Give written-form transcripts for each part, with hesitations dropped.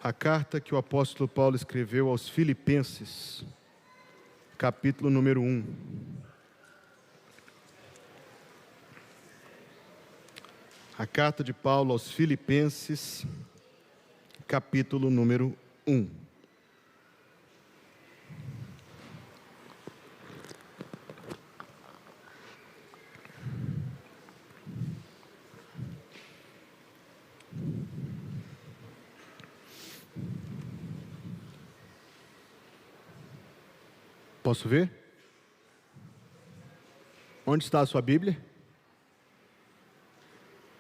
A carta que o apóstolo Paulo escreveu aos Filipenses, capítulo número 1. A carta de Paulo aos Filipenses, capítulo número 1. Posso ver? Onde está a sua Bíblia?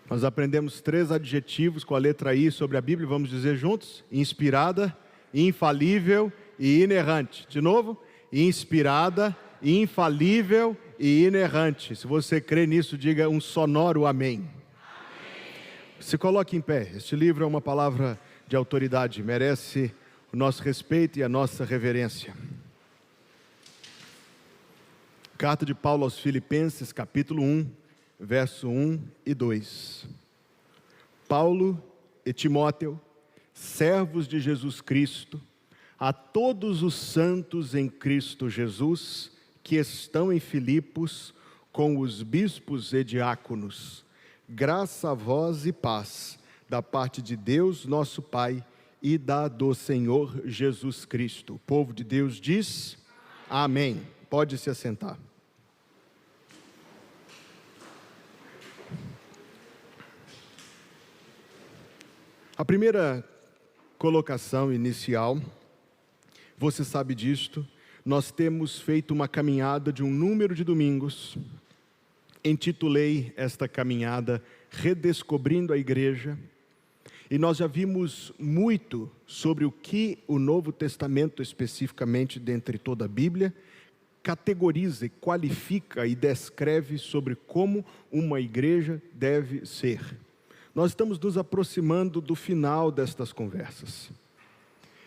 Nós aprendemos 3 adjetivos com a letra I sobre a Bíblia, vamos dizer juntos? Inspirada, infalível e inerrante. De novo? Inspirada, infalível e inerrante. Se você crê nisso, diga um sonoro amém. Amém. Se coloque em pé. Este livro é uma palavra de autoridade, merece o nosso respeito e a nossa reverência. Carta de Paulo aos Filipenses, capítulo 1, verso 1 e 2. Paulo e Timóteo, servos de Jesus Cristo, a todos os santos em Cristo Jesus, que estão em Filipos, com os bispos e diáconos, graça a vós e paz, da parte de Deus nosso Pai e da do Senhor Jesus Cristo. O povo de Deus diz, amém. Pode se assentar. A primeira colocação inicial, você sabe disto, nós temos feito uma caminhada de um número de domingos. Intitulei esta caminhada Redescobrindo a Igreja, e nós já vimos muito sobre o que o Novo Testamento, especificamente dentre toda a Bíblia, categoriza, qualifica e descreve sobre como uma igreja deve ser. Nós estamos nos aproximando do final destas conversas.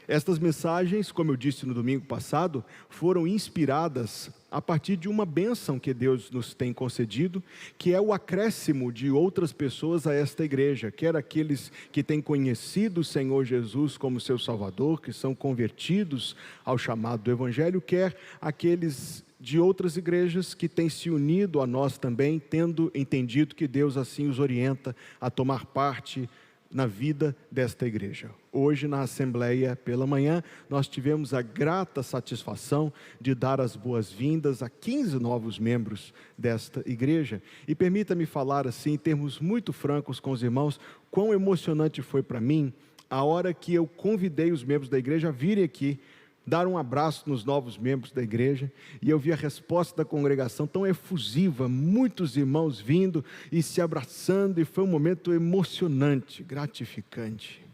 Estas mensagens, como eu disse no domingo passado, foram inspiradas a partir de uma bênção que Deus nos tem concedido, que é o acréscimo de outras pessoas a esta igreja, quer aqueles que têm conhecido o Senhor Jesus como seu Salvador, que são convertidos ao chamado do Evangelho, quer aqueles de outras igrejas que têm se unido a nós também, tendo entendido que Deus assim os orienta a tomar parte na vida desta igreja. Hoje na Assembleia pela manhã, nós tivemos a grata satisfação de dar as boas-vindas a 15 novos membros desta igreja. E permita-me falar assim, em termos muito francos com os irmãos, quão emocionante foi para mim a hora que eu convidei os membros da igreja a virem aqui, dar um abraço nos novos membros da igreja, e eu vi a resposta da congregação tão efusiva, muitos irmãos vindo e se abraçando, e foi um momento emocionante, gratificante.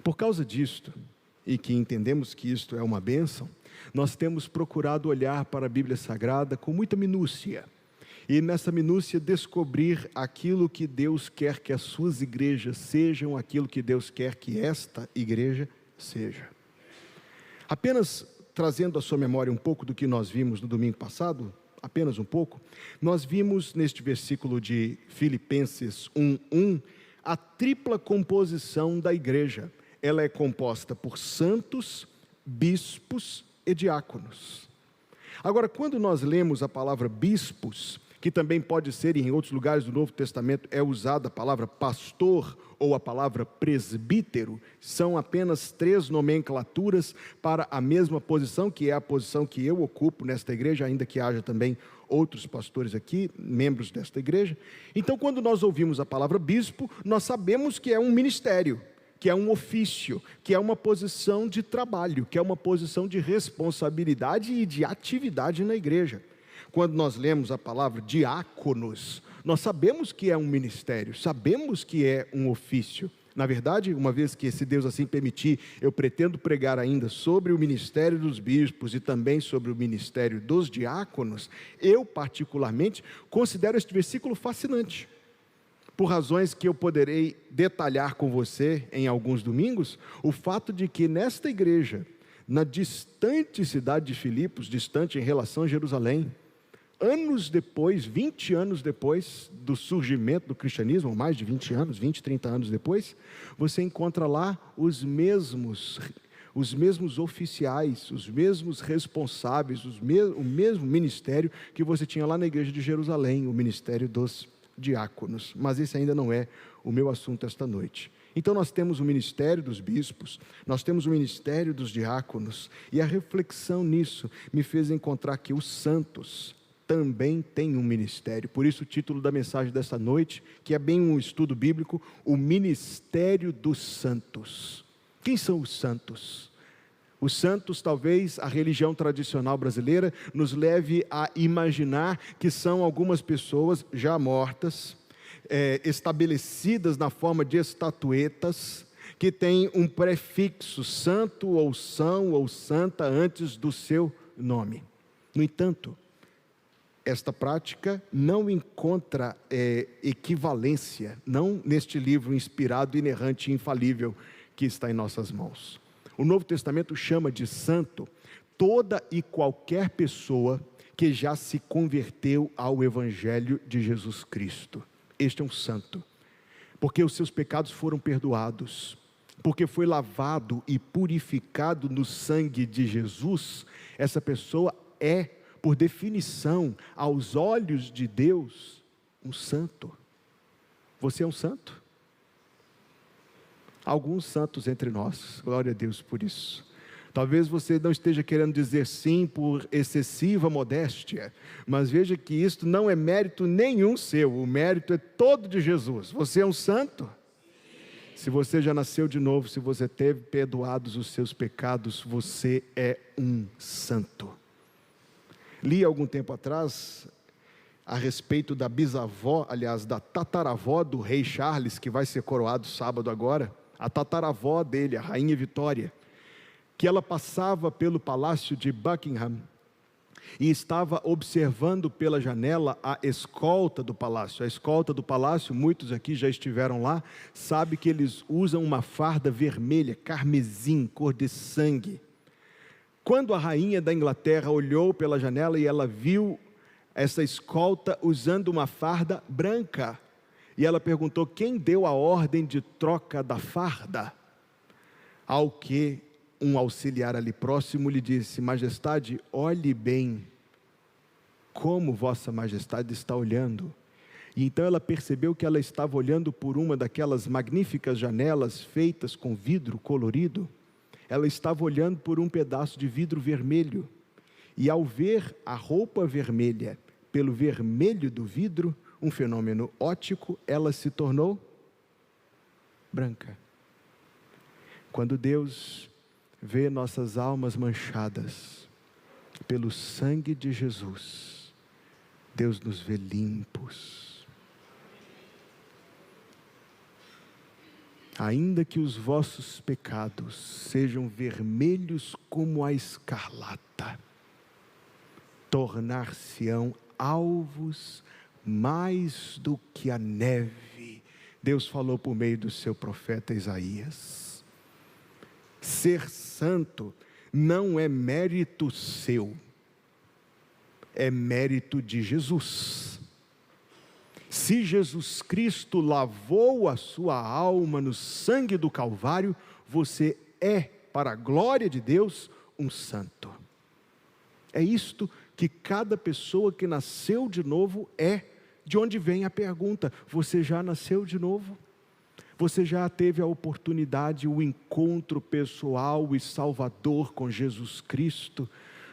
Por causa disto, e que entendemos que isto é uma bênção, nós temos procurado olhar para a Bíblia Sagrada com muita minúcia, e nessa minúcia descobrir aquilo que Deus quer que as suas igrejas sejam, aquilo que Deus quer que esta igreja seja. Apenas trazendo à sua memória um pouco do que nós vimos no domingo passado, apenas um pouco, nós vimos neste versículo de Filipenses 1:1, a tripla composição da igreja. Ela é composta por santos, bispos e diáconos. Agora, quando nós lemos a palavra bispos, que também pode ser, em outros lugares do Novo Testamento, é usada a palavra pastor ou a palavra presbítero, são apenas 3 nomenclaturas para a mesma posição, que é a posição que eu ocupo nesta igreja, ainda que haja também outros pastores aqui, membros desta igreja. Então, quando nós ouvimos a palavra bispo, nós sabemos que é um ministério, que é um ofício, que é uma posição de trabalho, que é uma posição de responsabilidade e de atividade na igreja. Quando nós lemos a palavra diáconos, nós sabemos que é um ministério, sabemos que é um ofício. Na verdade, uma vez que, se Deus assim permitir, eu pretendo pregar ainda sobre o ministério dos bispos e também sobre o ministério dos diáconos, eu particularmente considero este versículo fascinante. Por razões que eu poderei detalhar com você em alguns domingos, o fato de que nesta igreja, na distante cidade de Filipos, distante em relação a Jerusalém, anos depois, 20 anos depois do surgimento do cristianismo, ou mais de 20 anos, 20, 30 anos depois, você encontra lá os mesmos oficiais, os mesmos responsáveis, o mesmo ministério que você tinha lá na igreja de Jerusalém, o ministério dos diáconos. Mas esse ainda não é o meu assunto esta noite. Então nós temos o ministério dos bispos, nós temos o ministério dos diáconos, e a reflexão nisso me fez encontrar que os santos também têm um ministério. Por isso o título da mensagem desta noite, que é bem um estudo bíblico, o ministério dos santos. Quem são os santos? Os santos, talvez a religião tradicional brasileira nos leve a imaginar que são algumas pessoas já mortas, estabelecidas na forma de estatuetas, que têm um prefixo santo ou são ou santa antes do seu nome. No entanto, esta prática não encontra equivalência, não neste livro inspirado, inerrante e infalível que está em nossas mãos. O Novo Testamento chama de santo toda e qualquer pessoa que já se converteu ao Evangelho de Jesus Cristo. Este é um santo, porque os seus pecados foram perdoados, porque foi lavado e purificado no sangue de Jesus. Essa pessoa é, por definição, aos olhos de Deus, um santo. Você é um santo? Alguns santos entre nós, glória a Deus por isso. Talvez você não esteja querendo dizer sim por excessiva modéstia, mas veja que isto não é mérito nenhum seu, o mérito é todo de Jesus. Você é um santo? Se você já nasceu de novo, se você teve perdoados os seus pecados, você é um santo. Li algum tempo atrás a respeito da bisavó, aliás, da tataravó do rei Charles, que vai ser coroado sábado agora, a tataravó dele, a rainha Vitória, que ela passava pelo palácio de Buckingham e estava observando pela janela a escolta do palácio. A escolta do palácio, muitos aqui já estiveram lá, sabe que eles usam uma farda vermelha, carmesim, cor de sangue. Quando a rainha da Inglaterra olhou pela janela e ela viu essa escolta usando uma farda branca, e ela perguntou: quem deu a ordem de troca da farda? Ao que um auxiliar ali próximo lhe disse: majestade, olhe bem como vossa majestade está olhando. E então ela percebeu que ela estava olhando por uma daquelas magníficas janelas feitas com vidro colorido. Ela estava olhando por um pedaço de vidro vermelho, e ao ver a roupa vermelha pelo vermelho do vidro, um fenômeno óptico, ela se tornou branca. Quando Deus vê nossas almas manchadas pelo sangue de Jesus, Deus nos vê limpos. Ainda que os vossos pecados sejam vermelhos como a escarlata, tornar-se-ão alvos mais do que a neve. Deus falou por meio do seu profeta Isaías. Ser santo não é mérito seu, é mérito de Jesus. Se Jesus Cristo lavou a sua alma no sangue do Calvário, você é, para a glória de Deus, um santo. É isto que cada pessoa que nasceu de novo é. De onde vem a pergunta: você já nasceu de novo? Você já teve a oportunidade, o encontro pessoal e salvador com Jesus Cristo?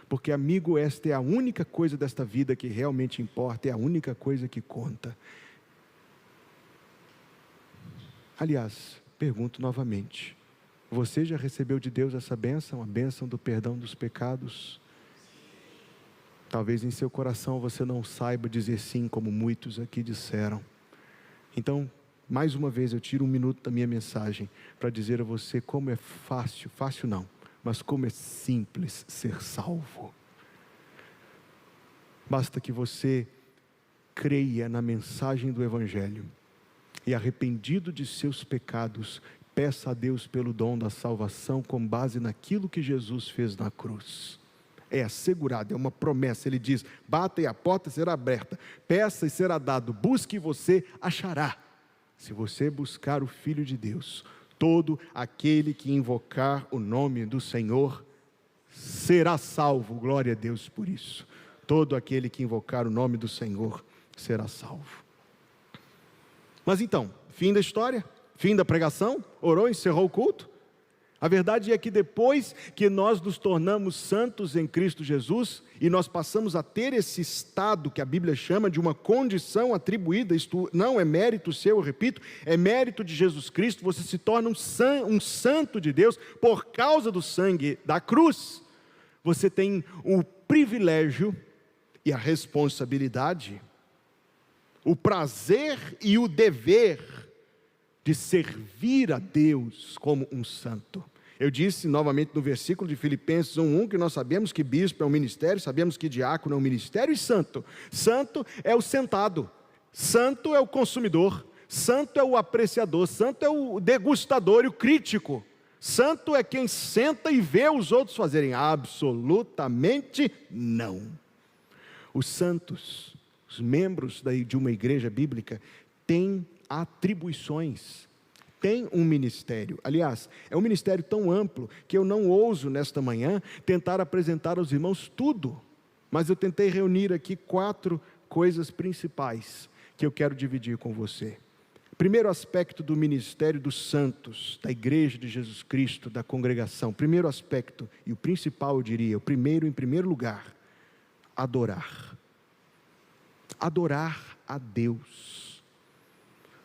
Porque, amigo, esta é a única coisa desta vida que realmente importa, é a única coisa que conta. Aliás, pergunto novamente: você já recebeu de Deus essa bênção, a bênção do perdão dos pecados? Talvez em seu coração você não saiba dizer sim, como muitos aqui disseram. Então, mais uma vez eu tiro um minuto da minha mensagem para dizer a você como é fácil, fácil não, mas como é simples ser salvo. Basta que você creia na mensagem do Evangelho e, arrependido de seus pecados, peça a Deus pelo dom da salvação com base naquilo que Jesus fez na cruz. é assegurado, é uma promessa. Ele diz: bata e a porta será aberta, peça e será dado, busque e você achará. Se você buscar o Filho de Deus, todo aquele que invocar o nome do Senhor será salvo. Glória a Deus por isso. Todo aquele que invocar o nome do Senhor será salvo. Mas então, fim da história? Fim da pregação? Orou, encerrou o culto? A verdade é que depois que nós nos tornamos santos em Cristo Jesus, e nós passamos a ter esse estado que a Bíblia chama de uma condição atribuída, isto não é mérito seu, eu repito, é mérito de Jesus Cristo, você se torna um santo de Deus por causa do sangue da cruz. Você tem o privilégio e a responsabilidade, o prazer e o dever de servir a Deus como um santo. Eu disse novamente no versículo de Filipenses 1:1 que nós sabemos que bispo é um ministério, sabemos que diácono é um ministério, e santo. Santo é o sentado, santo é o consumidor, santo é o apreciador, santo é o degustador e o crítico. Santo é quem senta e vê os outros fazerem. Absolutamente não. Os santos, os membros de uma igreja bíblica, têm atribuições, têm um ministério. Aliás, é um ministério tão amplo que eu não ouso nesta manhã tentar apresentar aos irmãos tudo, mas eu tentei reunir aqui 4 coisas principais que eu quero dividir com você. Primeiro aspecto do ministério dos santos, da igreja de Jesus Cristo, da congregação. Primeiro aspecto, e o principal eu diria, em primeiro lugar, adorar. Adorar a Deus.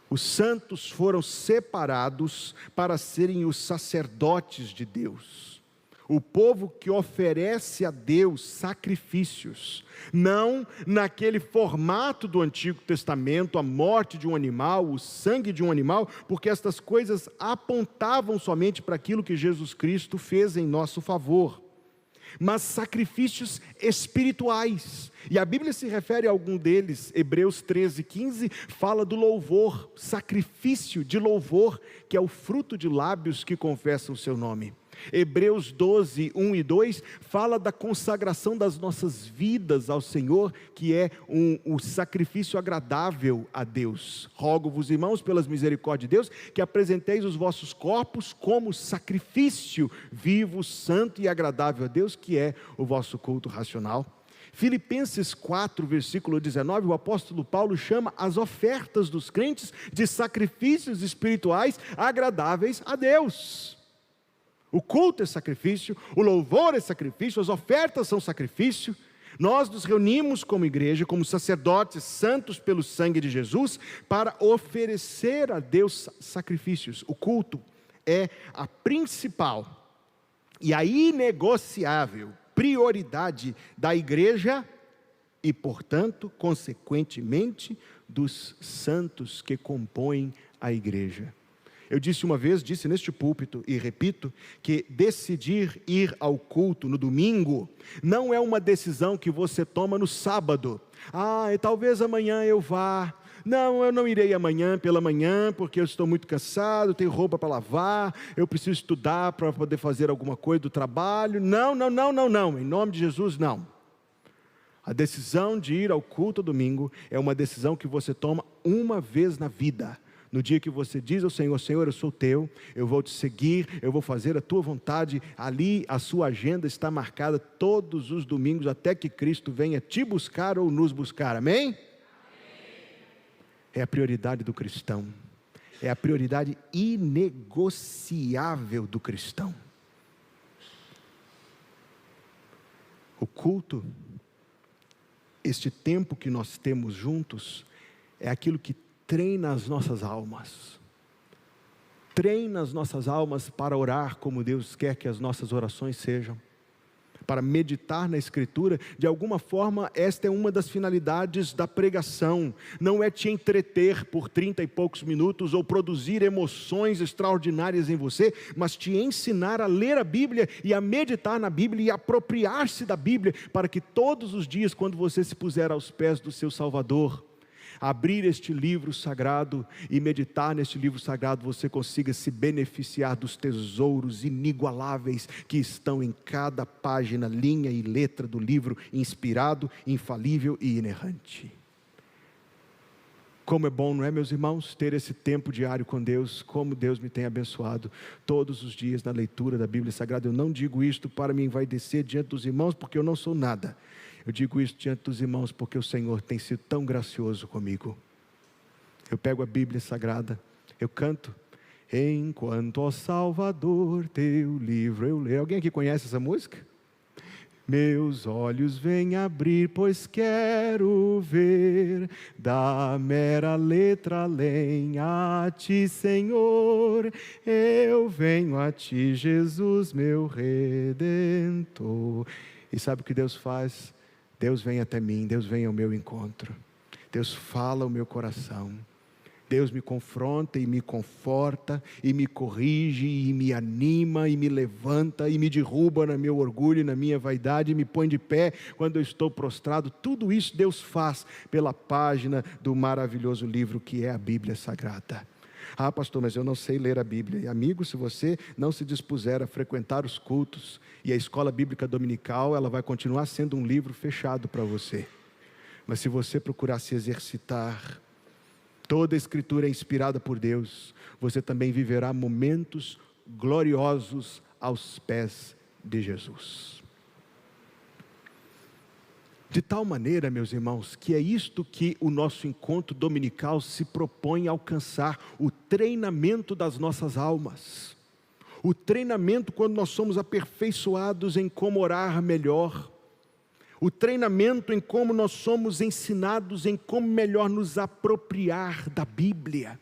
Os santos foram separados para serem os sacerdotes de Deus. O povo que oferece a Deus sacrifícios, não naquele formato do Antigo Testamento, a morte de um animal, o sangue de um animal, porque estas coisas apontavam somente para aquilo que Jesus Cristo fez em nosso favor, mas sacrifícios espirituais, e a Bíblia se refere a algum deles. Hebreus 13:15 fala do louvor, sacrifício de louvor, que é o fruto de lábios que confessam o seu nome. Hebreus 12:1 e 2 fala da consagração das nossas vidas ao Senhor, que é o sacrifício agradável a Deus. Rogo-vos, irmãos, pelas misericórdias de Deus, que apresenteis os vossos corpos como sacrifício vivo, santo e agradável a Deus, que é o vosso culto racional. Filipenses 4, versículo 19, o apóstolo Paulo chama as ofertas dos crentes de sacrifícios espirituais agradáveis a Deus. O culto é sacrifício, o louvor é sacrifício, as ofertas são sacrifício. Nós nos reunimos como igreja, como sacerdotes santos pelo sangue de Jesus, para oferecer a Deus sacrifícios. O culto é a principal e a inegociável prioridade da igreja e, portanto, consequentemente, dos santos que compõem a igreja. Eu disse uma vez, disse neste púlpito e repito, que decidir ir ao culto no domingo não é uma decisão que você toma no sábado. Talvez amanhã eu vá. Não, eu não irei amanhã pela manhã, porque eu estou muito cansado, tenho roupa para lavar, eu preciso estudar para poder fazer alguma coisa do trabalho. Não, em nome de Jesus, não. A decisão de ir ao culto domingo é uma decisão que você toma uma vez na vida. No dia que você diz ao Senhor: Senhor, eu sou teu, eu vou te seguir, eu vou fazer a tua vontade. Ali a sua agenda está marcada todos os domingos, até que Cristo venha te buscar ou nos buscar, amém? É a prioridade do cristão, é a prioridade inegociável do cristão. O culto, este tempo que nós temos juntos, é aquilo que treina as nossas almas. Treina as nossas almas para orar como Deus quer que as nossas orações sejam. Para meditar na Escritura. De alguma forma, esta é uma das finalidades da pregação. Não é te entreter por 30 e poucos minutos ou produzir emoções extraordinárias em você, mas te ensinar a ler a Bíblia e a meditar na Bíblia e apropriar-se da Bíblia, para que todos os dias, quando você se puser aos pés do seu Salvador, abrir este livro sagrado e meditar neste livro sagrado, você consiga se beneficiar dos tesouros inigualáveis que estão em cada página, linha e letra do livro inspirado, infalível e inerrante. Como é bom, não é, meus irmãos, ter esse tempo diário com Deus, como Deus me tem abençoado todos os dias na leitura da Bíblia Sagrada. Eu não digo isto para me envaidecer diante dos irmãos, porque eu não sou nada. Eu digo isso diante dos irmãos, porque o Senhor tem sido tão gracioso comigo. Eu pego a Bíblia Sagrada, eu canto, enquanto, ó Salvador, teu livro eu leio. Alguém aqui conhece essa música? Meus olhos vêm abrir, pois quero ver da mera letra além a ti, Senhor. Eu venho a ti, Jesus, meu Redentor. E sabe o que Deus faz? Deus vem até mim, Deus vem ao meu encontro. Deus fala ao meu coração. Deus me confronta e me conforta, e me corrige, e me anima, e me levanta, e me derruba no meu orgulho e na minha vaidade, e me põe de pé quando eu estou prostrado. Tudo isso Deus faz pela página do maravilhoso livro que é a Bíblia Sagrada. Ah, pastor, mas eu não sei ler a Bíblia. E amigo, se você não se dispuser a frequentar os cultos e a escola bíblica dominical, ela vai continuar sendo um livro fechado para você. Mas se você procurar se exercitar, toda a Escritura é inspirada por Deus, você também viverá momentos gloriosos aos pés de Jesus. De tal maneira, meus irmãos, que é isto que o nosso encontro dominical se propõe a alcançar: o treinamento das nossas almas. O treinamento quando nós somos aperfeiçoados em como orar melhor. O treinamento em como nós somos ensinados em como melhor nos apropriar da Bíblia.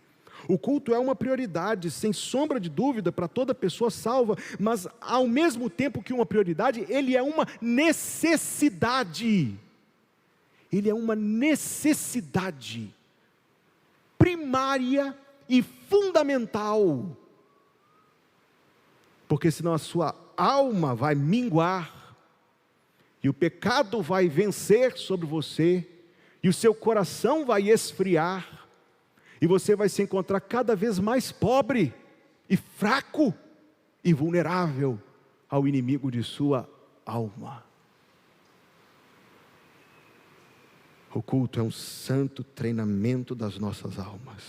O culto é uma prioridade, sem sombra de dúvida, para toda pessoa salva, mas ao mesmo tempo que uma prioridade, ele é uma necessidade. Ele é uma necessidade primária e fundamental, porque senão a sua alma vai minguar, e o pecado vai vencer sobre você, e o seu coração vai esfriar, e você vai se encontrar cada vez mais pobre, e fraco, e vulnerável ao inimigo de sua alma. O culto é um santo treinamento das nossas almas.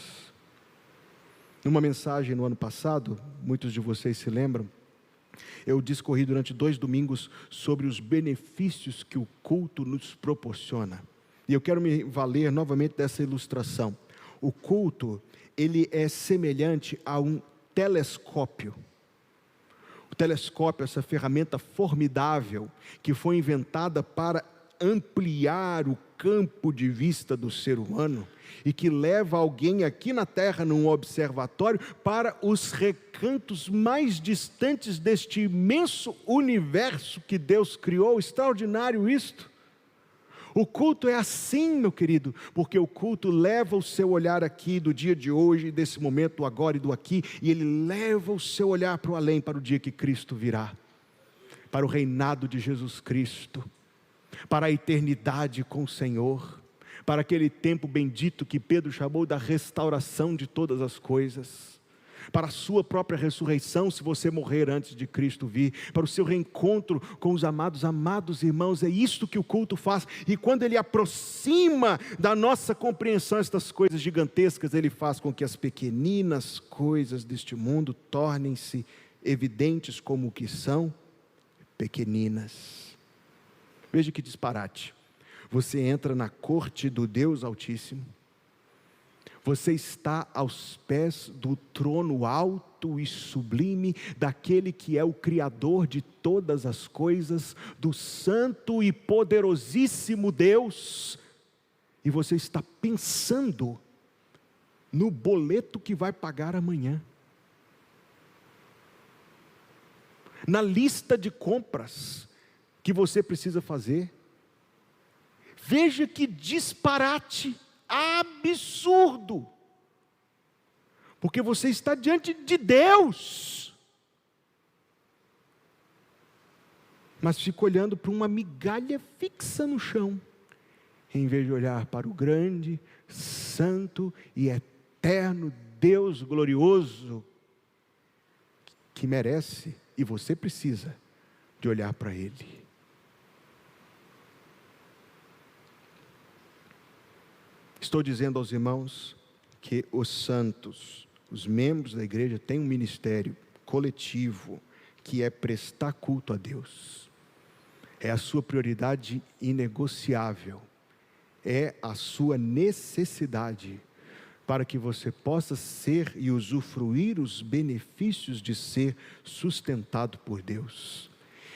Numa mensagem no ano passado, muitos de vocês se lembram, eu discorri durante 2 domingos sobre os benefícios que o culto nos proporciona. E eu quero me valer novamente dessa ilustração. O culto, ele é semelhante a um telescópio. O telescópio, essa ferramenta formidável que foi inventada para ampliar o campo de vista do ser humano e que leva alguém aqui na Terra num observatório para os recantos mais distantes deste imenso universo que Deus criou. Extraordinário isto. O culto é assim, meu querido, porque o culto leva o seu olhar aqui do dia de hoje, desse momento, do agora e do aqui, e ele leva o seu olhar para o além, para o dia que Cristo virá, para o reinado de Jesus Cristo, para a eternidade com o Senhor, para aquele tempo bendito que Pedro chamou da restauração de todas as coisas, para a sua própria ressurreição, se você morrer antes de Cristo vir, para o seu reencontro com os amados irmãos. É isto que o culto faz, e quando ele aproxima da nossa compreensão estas coisas gigantescas, ele faz com que as pequeninas coisas deste mundo tornem-se evidentes como que são pequeninas. Veja que disparate. Você entra na corte do Deus Altíssimo, você está aos pés do trono alto e sublime daquele que é o Criador de todas as coisas, do santo e poderosíssimo Deus, e você está pensando no boleto que vai pagar amanhã, na lista de compras que você precisa fazer. Veja que disparate absurdo, porque você está diante de Deus, mas fica olhando para uma migalha fixa no chão, em vez de olhar para o grande, santo e eterno Deus glorioso, que merece, e você precisa de olhar para Ele. Estou dizendo aos irmãos que os santos, os membros da igreja, têm um ministério coletivo, que é prestar culto a Deus. É a sua prioridade inegociável, é a sua necessidade, para que você possa ser e usufruir os benefícios de ser sustentado por Deus.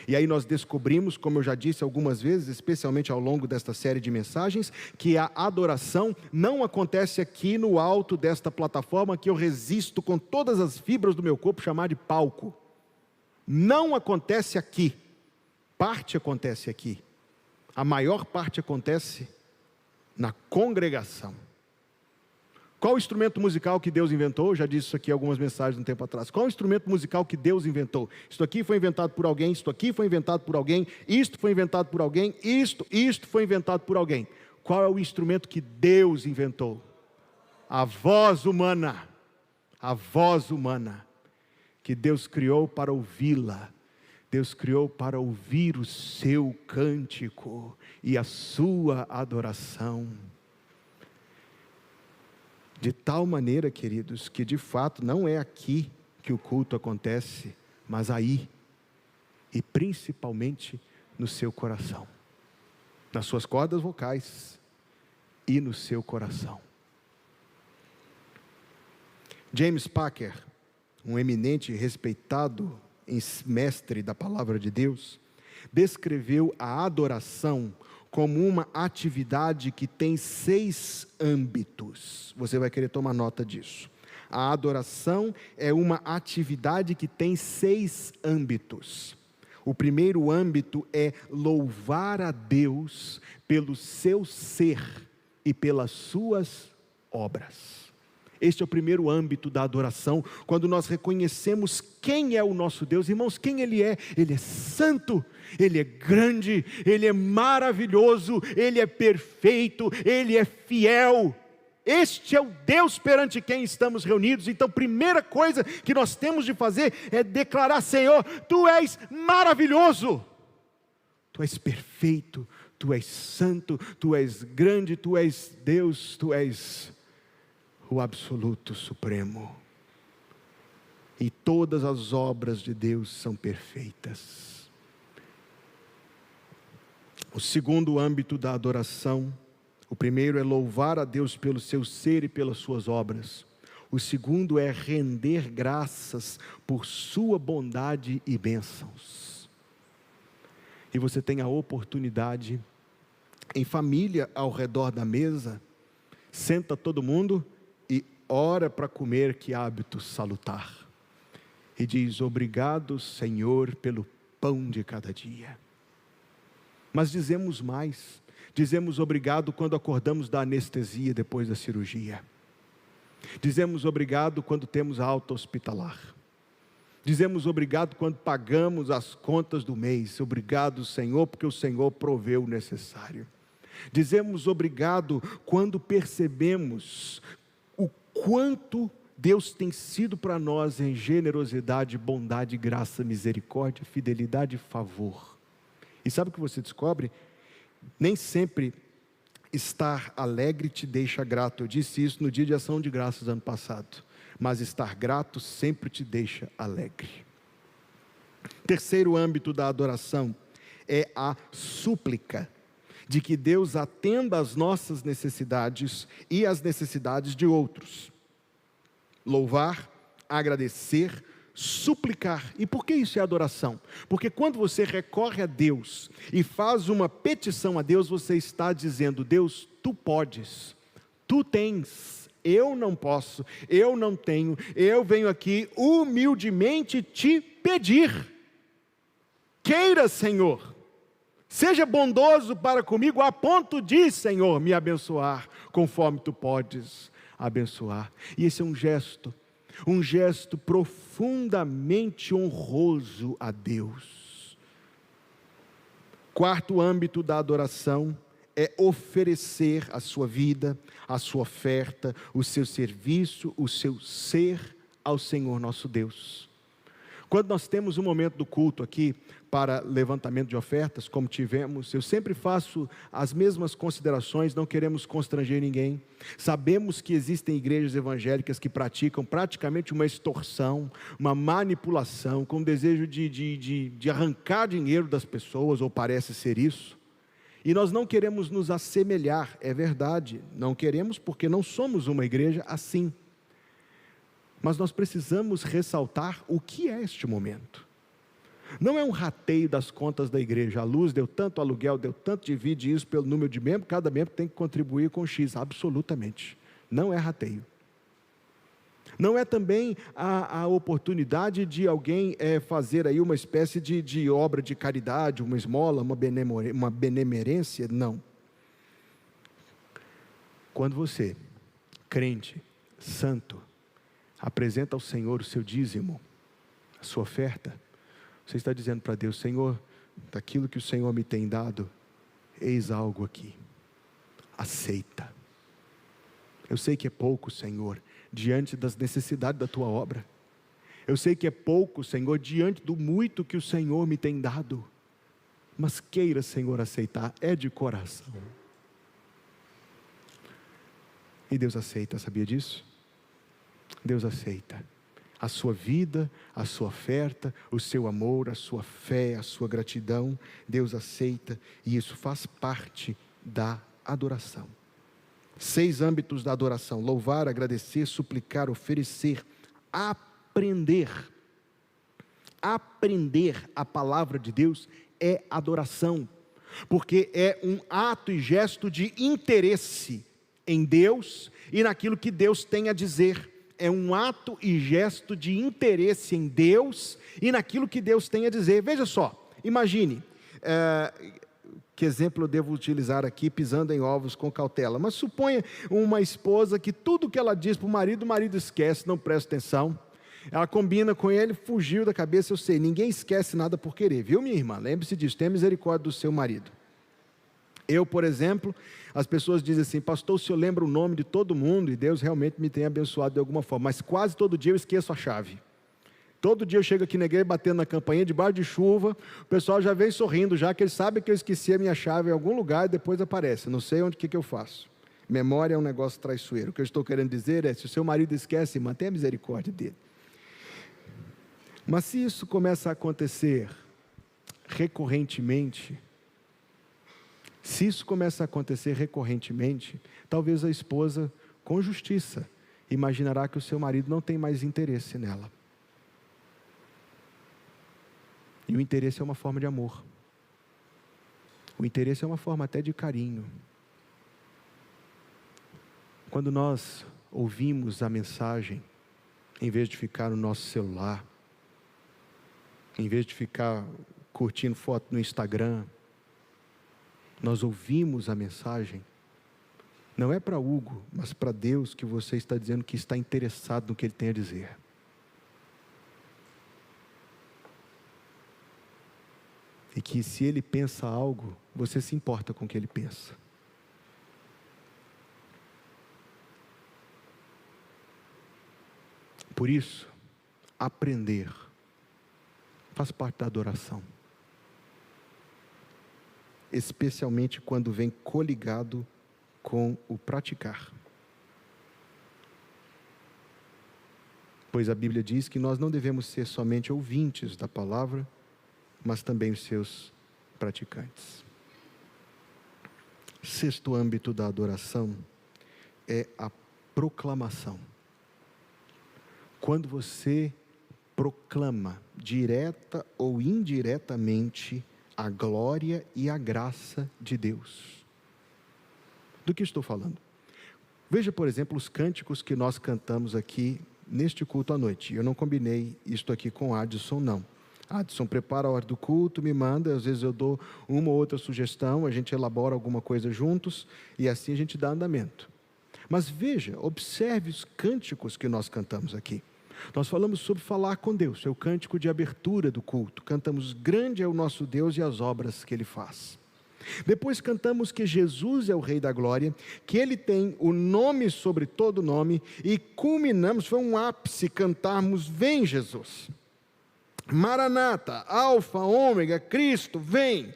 E aí nós descobrimos, como eu já disse algumas vezes, especialmente ao longo desta série de mensagens, que a adoração não acontece aqui no alto desta plataforma, que eu resisto com todas as fibras do meu corpo chamar de palco. Não acontece aqui. Parte acontece aqui. A maior parte acontece na congregação. Qual o instrumento musical que Deus inventou? Eu já disse isso aqui algumas mensagens um tempo atrás. Qual o instrumento musical que Deus inventou? Isto aqui foi inventado por alguém, isto aqui foi inventado por alguém, isto foi inventado por alguém, isto foi inventado por alguém. Qual é o instrumento que Deus inventou? A voz humana. A voz humana, que Deus criou para ouvi-la. Deus criou para ouvir o seu cântico e a sua adoração. De tal maneira, queridos, que de fato não é aqui que o culto acontece, mas aí, e principalmente no seu coração, nas suas cordas vocais e no seu coração. James Packer, um eminente e respeitado mestre da palavra de Deus, descreveu a adoração como uma atividade que tem 6 âmbitos. Você vai querer tomar nota disso. A adoração é uma atividade que tem 6 âmbitos. O primeiro âmbito é louvar a Deus pelo seu ser e pelas suas obras. Este é o primeiro âmbito da adoração, quando nós reconhecemos quem é o nosso Deus. Irmãos, quem Ele é? Ele é santo, Ele é grande, Ele é maravilhoso, Ele é perfeito, Ele é fiel. Este é o Deus perante quem estamos reunidos. Então, primeira coisa que nós temos de fazer é declarar: Senhor, Tu és maravilhoso, Tu és perfeito, Tu és santo, Tu és grande, Tu és Deus, Tu és o absoluto supremo, e todas as obras de Deus são perfeitas. O segundo âmbito da adoração, o primeiro é louvar a Deus pelo seu ser e pelas suas obras. O segundo é render graças por sua bondade e bênçãos. E você tem a oportunidade, em família, ao redor da mesa, senta todo mundo e ora para comer, que hábito salutar. E diz: obrigado, Senhor, pelo pão de cada dia. Mas dizemos mais, dizemos obrigado quando acordamos da anestesia depois da cirurgia. Dizemos obrigado quando temos a alta hospitalar. Dizemos obrigado quando pagamos as contas do mês. Obrigado, Senhor, porque o Senhor proveu o necessário. Dizemos obrigado quando percebemos quanto Deus tem sido para nós em generosidade, bondade, graça, misericórdia, fidelidade e favor. E sabe o que você descobre? Nem sempre estar alegre te deixa grato. Eu disse isso no dia de ação de graças ano passado. Mas estar grato sempre te deixa alegre. Terceiro âmbito da adoração é a súplica, de que Deus atenda às nossas necessidades e às necessidades de outros. Louvar, agradecer, suplicar. E por que isso é adoração? Porque quando você recorre a Deus e faz uma petição a Deus, você está dizendo: Deus, Tu podes, Tu tens, eu não posso, eu não tenho, eu venho aqui humildemente te pedir. Queira, Senhor, seja bondoso para comigo, a ponto de, Senhor, me abençoar, conforme Tu podes abençoar. E esse é um gesto profundamente honroso a Deus. Quarto âmbito da adoração é oferecer a sua vida, a sua oferta, o seu serviço, o seu ser ao Senhor nosso Deus. Quando nós temos um momento do culto aqui para levantamento de ofertas, como tivemos, eu sempre faço as mesmas considerações, não queremos constranger ninguém. Sabemos que existem igrejas evangélicas que praticam praticamente uma extorsão, uma manipulação, com o desejo de arrancar dinheiro das pessoas, ou parece ser isso. E nós não queremos nos assemelhar, é verdade, não queremos porque não somos uma igreja assim. Mas nós precisamos ressaltar o que é este momento. Não é um rateio das contas da igreja, a luz deu tanto, aluguel deu tanto, divide isso pelo número de membros, cada membro tem que contribuir com X, absolutamente, não é rateio. Não é também a oportunidade de alguém fazer aí uma espécie de obra de caridade, uma esmola, uma benemerência, não. Quando você, crente, santo, apresenta ao Senhor o seu dízimo, a sua oferta, você está dizendo para Deus: Senhor, daquilo que o Senhor me tem dado, eis algo aqui, aceita. Eu sei que é pouco, Senhor, diante das necessidades da tua obra. Eu sei que é pouco, Senhor, diante do muito que o Senhor me tem dado, mas queira, Senhor, aceitar, é de coração. E Deus aceita, sabia disso? Deus aceita a sua vida, a sua oferta, o seu amor, a sua fé, a sua gratidão. Deus aceita, e isso faz parte da adoração. 6 âmbitos da adoração: louvar, agradecer, suplicar, oferecer, aprender. Aprender a palavra de Deus é adoração, porque é um ato e gesto de interesse em Deus e naquilo que Deus tem a dizer. É um ato e gesto de interesse em Deus e naquilo que Deus tem a dizer. Veja só, imagine, que exemplo eu devo utilizar aqui, pisando em ovos com cautela, mas suponha uma esposa que tudo que ela diz para o marido esquece, não presta atenção, ela combina com ele, fugiu da cabeça. Eu sei, ninguém esquece nada por querer, viu, minha irmã? Lembre-se disso, tenha misericórdia do seu marido. Eu, por exemplo, as pessoas dizem assim: pastor, o senhor lembra o nome de todo mundo, e Deus realmente me tem abençoado de alguma forma, mas quase todo dia eu esqueço a chave. Todo dia eu chego aqui na igreja batendo na campainha, debaixo de chuva, o pessoal já vem sorrindo, já que eles sabem que eu esqueci a minha chave em algum lugar e depois aparece, não sei onde, que eu faço. Memória é um negócio traiçoeiro. O que eu estou querendo dizer é: se o seu marido esquece, mantenha a misericórdia dele. Mas se isso começa a acontecer recorrentemente, talvez a esposa, com justiça, imaginará que o seu marido não tem mais interesse nela. E o interesse é uma forma de amor. O interesse é uma forma até de carinho. Quando nós ouvimos a mensagem, em vez de ficar no nosso celular, em vez de ficar curtindo foto no Instagram, nós ouvimos a mensagem, não é para Hugo, mas para Deus, que você está dizendo que está interessado no que Ele tem a dizer. E que se Ele pensa algo, você se importa com o que Ele pensa. Por isso, aprender faz parte da adoração. Especialmente quando vem coligado com o praticar. Pois a Bíblia diz que nós não devemos ser somente ouvintes da palavra, mas também os seus praticantes. 6º âmbito da adoração é a proclamação. Quando você proclama, direta ou indiretamente, a glória e a graça de Deus. Do que estou falando? Veja, por exemplo, os cânticos que nós cantamos aqui neste culto à noite. Eu não combinei isto aqui com Adson, não. Adson prepara a hora do culto, me manda, às vezes eu dou uma ou outra sugestão, a gente elabora alguma coisa juntos, e assim a gente dá andamento. Mas veja, observe os cânticos que nós cantamos aqui. Nós falamos sobre falar com Deus, é o cântico de abertura do culto. Cantamos: grande é o nosso Deus e as obras que Ele faz. Depois cantamos que Jesus é o Rei da Glória, que Ele tem o nome sobre todo nome, e culminamos, foi um ápice cantarmos: vem Jesus, Maranata, Alfa, Ômega, Cristo, vem.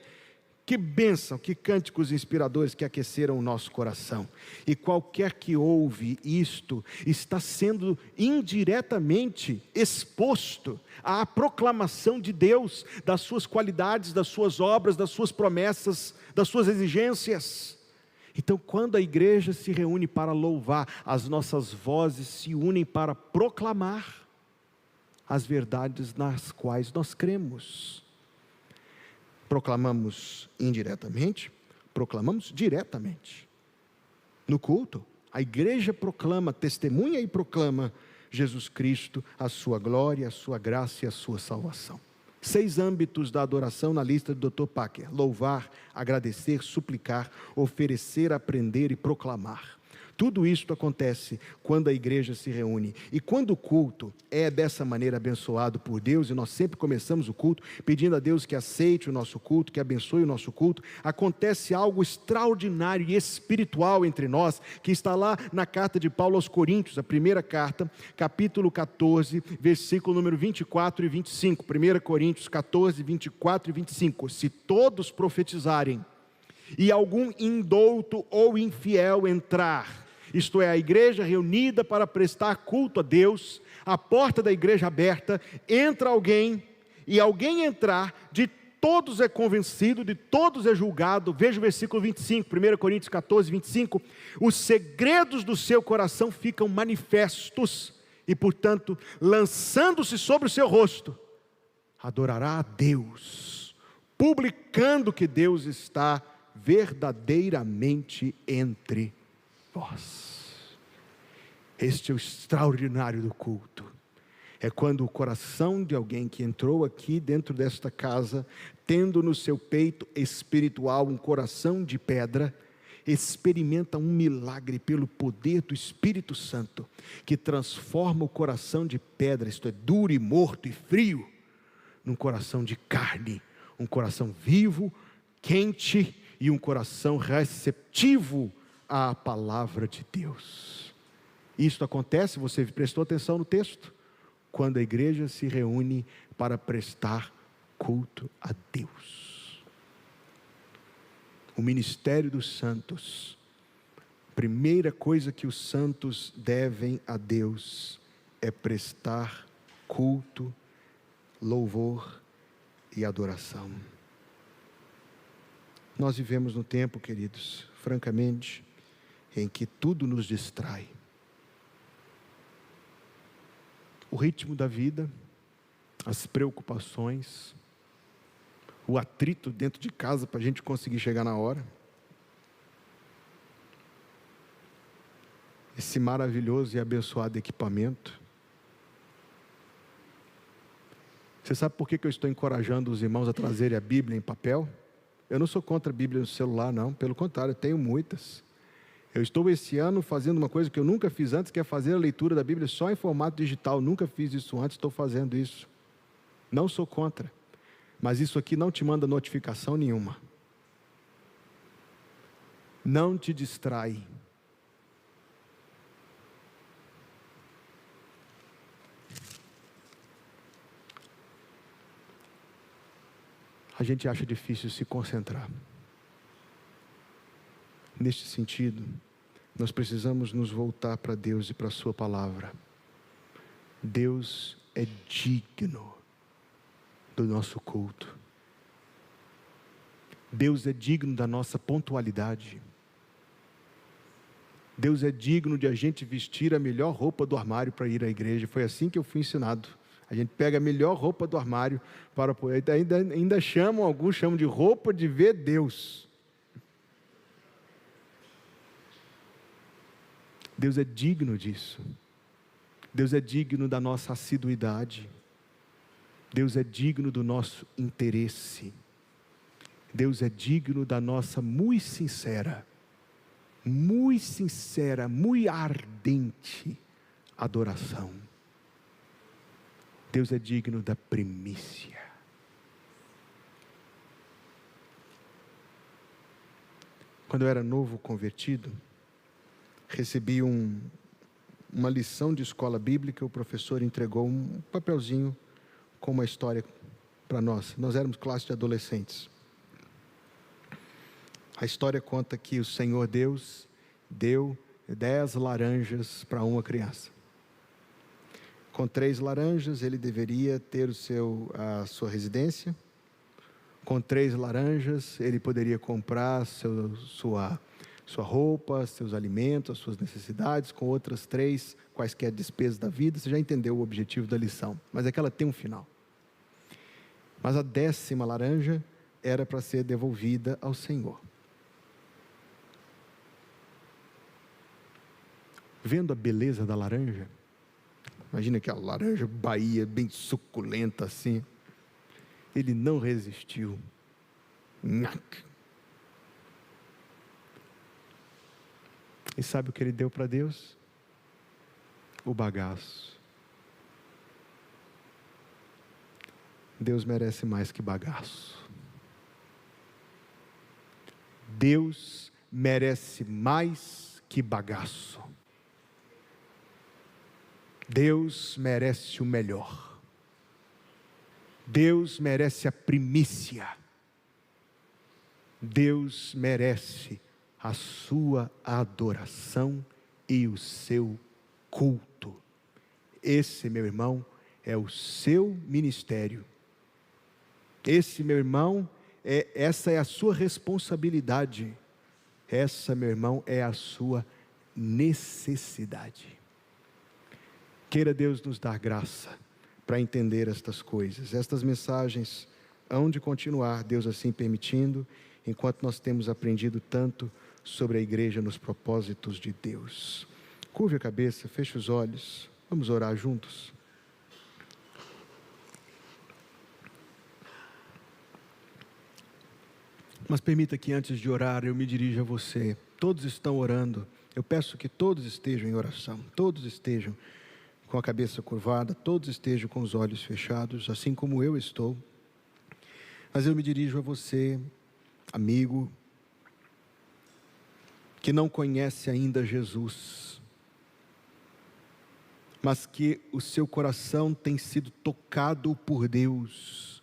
Que bênção, que cânticos inspiradores que aqueceram o nosso coração. E qualquer que ouve isto, está sendo indiretamente exposto à proclamação de Deus, das suas qualidades, das suas obras, das suas promessas, das suas exigências. Então, quando a igreja se reúne para louvar, as nossas vozes se unem para proclamar as verdades nas quais nós cremos. Proclamamos indiretamente, proclamamos diretamente. No culto, a igreja proclama, testemunha e proclama Jesus Cristo, a sua glória, a sua graça e a sua salvação. 6 âmbitos da adoração na lista do Dr. Packer: louvar, agradecer, suplicar, oferecer, aprender e proclamar. Tudo isso acontece quando a igreja se reúne. E quando o culto é dessa maneira abençoado por Deus, e nós sempre começamos o culto pedindo a Deus que aceite o nosso culto, que abençoe o nosso culto, acontece algo extraordinário e espiritual entre nós, que está lá na carta de Paulo aos Coríntios, a primeira carta, capítulo 14, versículo número 24 e 25. 1 Coríntios 14, 24 e 25. Se todos profetizarem, e algum indouto ou infiel entrar, isto é, a igreja reunida para prestar culto a Deus, a porta da igreja aberta, entra alguém, e alguém entrar, de todos é convencido, de todos é julgado. Veja o versículo 25, 1 Coríntios 14, 25, os segredos do seu coração ficam manifestos, e portanto, lançando-se sobre o seu rosto, adorará a Deus, publicando que Deus está verdadeiramente entre vós. Este é o extraordinário do culto. É quando o coração de alguém que entrou aqui dentro desta casa, tendo no seu peito espiritual um coração de pedra, experimenta um milagre pelo poder do Espírito Santo, que transforma o coração de pedra, isto é, duro e morto e frio, num coração de carne, um coração vivo, quente, e um coração receptivo à palavra de Deus. Isto acontece, você prestou atenção no texto, quando a igreja se reúne para prestar culto a Deus. O ministério dos santos, a primeira coisa que os santos devem a Deus é prestar culto, louvor e adoração. Nós vivemos num tempo, queridos, francamente, em que tudo nos distrai. O ritmo da vida, as preocupações, o atrito dentro de casa para a gente conseguir chegar na hora. Esse maravilhoso e abençoado equipamento. Você sabe por que eu estou encorajando os irmãos a trazerem a Bíblia em papel? Eu não sou contra a Bíblia no celular, não. Pelo contrário, eu tenho muitas. Eu estou esse ano fazendo uma coisa que eu nunca fiz antes, que é fazer a leitura da Bíblia só em formato digital. Nunca fiz isso antes, estou fazendo isso. Não sou contra. Mas isso aqui não te manda notificação nenhuma. Não te distrai. A gente acha difícil se concentrar. Neste sentido, nós precisamos nos voltar para Deus e para a sua palavra. Deus é digno do nosso culto. Deus é digno da nossa pontualidade. Deus é digno de a gente vestir a melhor roupa do armário para ir à igreja. Foi assim que eu fui ensinado. A gente pega a melhor roupa do armário para poder, ainda chamam, alguns chamam de roupa de ver Deus. Deus é digno disso. Deus é digno da nossa assiduidade. Deus é digno do nosso interesse. Deus é digno da nossa muito sincera, muito ardente adoração. Deus é digno da primícia. Quando eu era novo convertido, recebi uma lição de escola bíblica, o professor entregou um papelzinho com uma história para nós. Nós éramos classe de adolescentes. A história conta que o Senhor Deus deu 10 laranjas para uma criança. Com 3 laranjas, ele deveria ter a sua residência. Com 3 laranjas, ele poderia comprar sua roupa, seus alimentos, as suas necessidades. Com outras 3, quaisquer despesas da vida. Você já entendeu o objetivo da lição, mas é que ela tem um final. Mas a 10ª laranja era para ser devolvida ao Senhor. Vendo a beleza da laranja, imagina aquela laranja Bahia, bem suculenta assim, ele não resistiu. E sabe o que ele deu para Deus? O bagaço. Deus merece mais que bagaço. Deus merece mais que bagaço. Deus merece o melhor. Deus merece a primícia. Deus merece a sua adoração e o seu culto. Esse, meu irmão, é o seu ministério. Esse, meu irmão, essa é a sua responsabilidade. Essa, meu irmão, é a sua necessidade. Queira Deus nos dar graça para entender estas coisas. Estas mensagens hão de continuar, Deus assim permitindo, enquanto nós temos aprendido tanto sobre a igreja nos propósitos de Deus. Curve a cabeça, feche os olhos, vamos orar juntos. Mas permita que antes de orar eu me dirija a você. Todos estão orando, eu peço que todos estejam em oração, todos estejam com a cabeça curvada, todos estejam com os olhos fechados, assim como eu estou. Mas eu me dirijo a você, amigo, que não conhece ainda Jesus, mas que o seu coração tem sido tocado por Deus,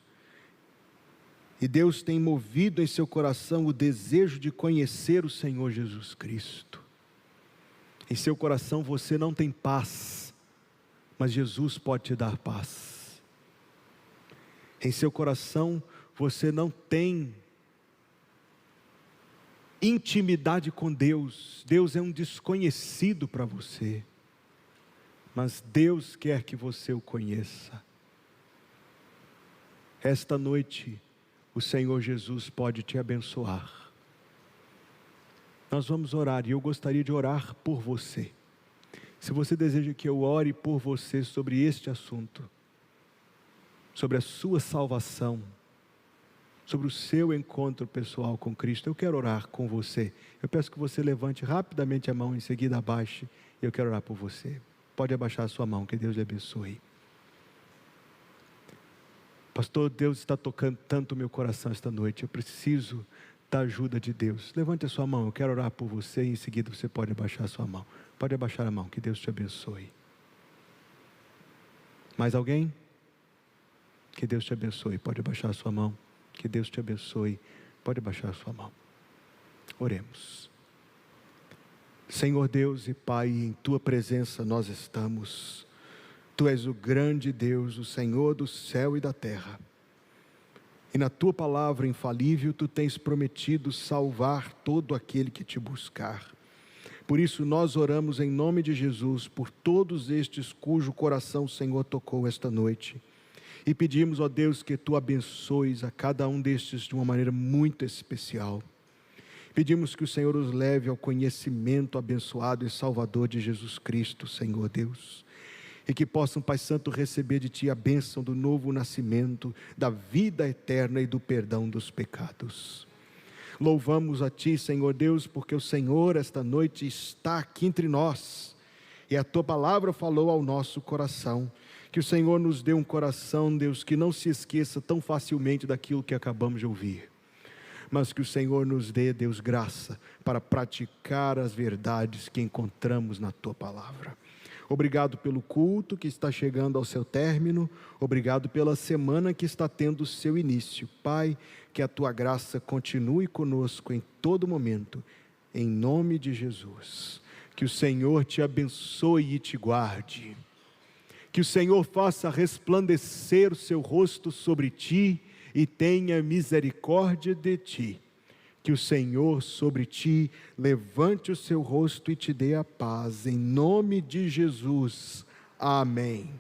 e Deus tem movido em seu coração o desejo de conhecer o Senhor Jesus Cristo. Em seu coração você não tem paz, mas Jesus pode te dar paz. Em seu coração você não tem intimidade com Deus. Deus é um desconhecido para você, mas Deus quer que você o conheça. Esta noite o Senhor Jesus pode te abençoar. Nós vamos orar e eu gostaria de orar por você. Se você deseja que eu ore por você sobre este assunto, sobre a sua salvação, sobre o seu encontro pessoal com Cristo, eu quero orar com você. Eu peço que você levante rapidamente a mão, em seguida abaixe, e eu quero orar por você. Pode abaixar a sua mão, que Deus lhe abençoe. Pastor, Deus está tocando tanto o meu coração esta noite, eu preciso da ajuda de Deus. Levante a sua mão, eu quero orar por você, e em seguida você pode abaixar a sua mão. Pode abaixar a mão, que Deus te abençoe. Mais alguém? Que Deus te abençoe, pode abaixar a sua mão. Que Deus te abençoe, pode abaixar a sua mão. Oremos. Senhor Deus e Pai, em Tua presença nós estamos. Tu és o grande Deus, o Senhor do céu e da terra. E na Tua palavra infalível, Tu tens prometido salvar todo aquele que Te buscar. Por isso nós oramos em nome de Jesus, por todos estes cujo coração o Senhor tocou esta noite. E pedimos, ó Deus, que Tu abençoes a cada um destes de uma maneira muito especial. Pedimos que o Senhor os leve ao conhecimento abençoado e salvador de Jesus Cristo, Senhor Deus. E que possam, Pai Santo, receber de Ti a bênção do novo nascimento, da vida eterna e do perdão dos pecados. Louvamos a Ti, Senhor Deus, porque o Senhor esta noite está aqui entre nós. E a Tua palavra falou ao nosso coração. Que o Senhor nos dê um coração, Deus, que não se esqueça tão facilmente daquilo que acabamos de ouvir. mas que o Senhor nos dê, Deus, graça para praticar as verdades que encontramos na Tua Palavra. Obrigado pelo culto que está chegando ao seu término, obrigado pela semana que está tendo o seu início. Pai, que a Tua graça continue conosco em todo momento, em nome de Jesus. Que o Senhor te abençoe e te guarde. Que o Senhor faça resplandecer o seu rosto sobre ti e tenha misericórdia de ti. Que o Senhor sobre ti levante o seu rosto e te dê a paz, em nome de Jesus. Amém.